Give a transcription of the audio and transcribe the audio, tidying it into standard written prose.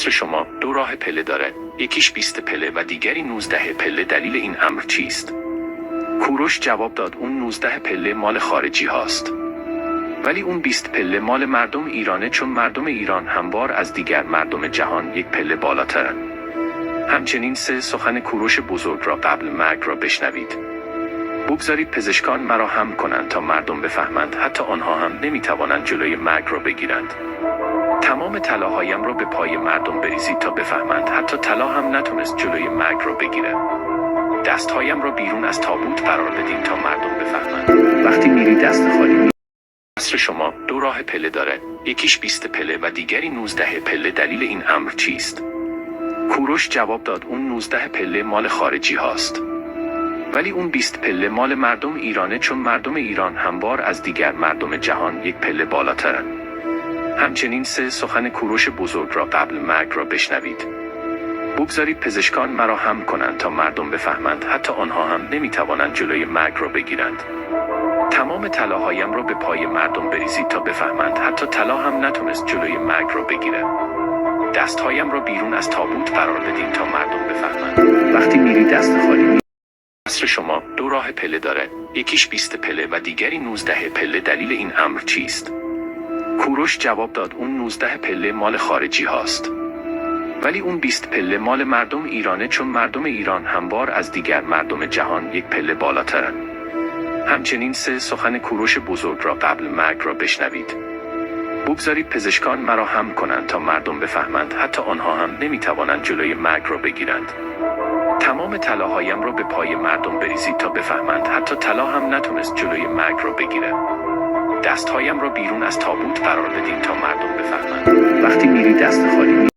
عصر شما 2 راه پله داره، یکیش 20 پله و دیگری 19 پله. دلیل این امر چیست؟ کوروش جواب داد اون 19 پله مال خارجی هاست. ولی اون 20 پله مال مردم ایرانه، چون مردم ایران هموار از دیگر مردم جهان یک پله بالاترن. همچنین سخن کوروش بزرگ را قبل مرگ را بشنوید. بگذارید پزشکان مرا هم کنند تا مردم بفهمند حتی آنها هم نمیتوانند جلوی مرگ را بگیرند. تمام طلاهایم را به پای مردم بریزید تا بفهمند حتی طلا هم نتونست جلوی مرگ را بگیره. دستهایم را بیرون از تابوت قرار بدین تا مردم بفهمند. وقتی میری دست خالی. عصر شما 2 راه پله داره، یکیش 20 پله و دیگری 19 پله. دلیل این امر چیست؟ کوروش جواب داد اون 19 پله مال خارجی هاست. ولی اون 20 پله مال مردم ایرانه، چون مردم ایران هموار از دیگر مردم جهان یک پله بالاترن. همچنین سخن کوروش بزرگ را قبل مرگ را بشنوید. بگذارید پزشکان مرا هم کنند تا مردم بفهمند حتی آنها هم نمیتوانند جلوی مرگ را بگیرند. تمام طلاهایم را به پای مردم بریزید تا بفهمند حتی طلا هم نتونست جلوی مرگ را بگیره. دستهایم را بیرون از تابوت قرار بدین تا مردم بفهمند. وقتی میری دست خالی. عصر شما 2 راه پله داره، یکیش 20 پله و دیگری 19 پله. دلیل این امر چیست؟ کوروش جواب داد اون 19 پله مال خارجی هاست. ولی اون 20 پله مال مردم ایرانه، چون مردم ایران هموار از دیگر مردم جهان یک پله بالاترن. همچنین سخن کوروش بزرگ را قبل مرگ را بشنوید. بگذارید پزشکان مرا هم کنند تا مردم بفهمند حتی آنها هم نمیتوانند جلوی مرگ را بگیرند. تمام طلاهایم را به پای مردم بریزید تا بفهمند حتی طلا هم نتونست جلوی مرگ را بگیره. دستهایم را بیرون از تابوت قرار بدین تا مردم بفهمند. وقتی میری دست خالی.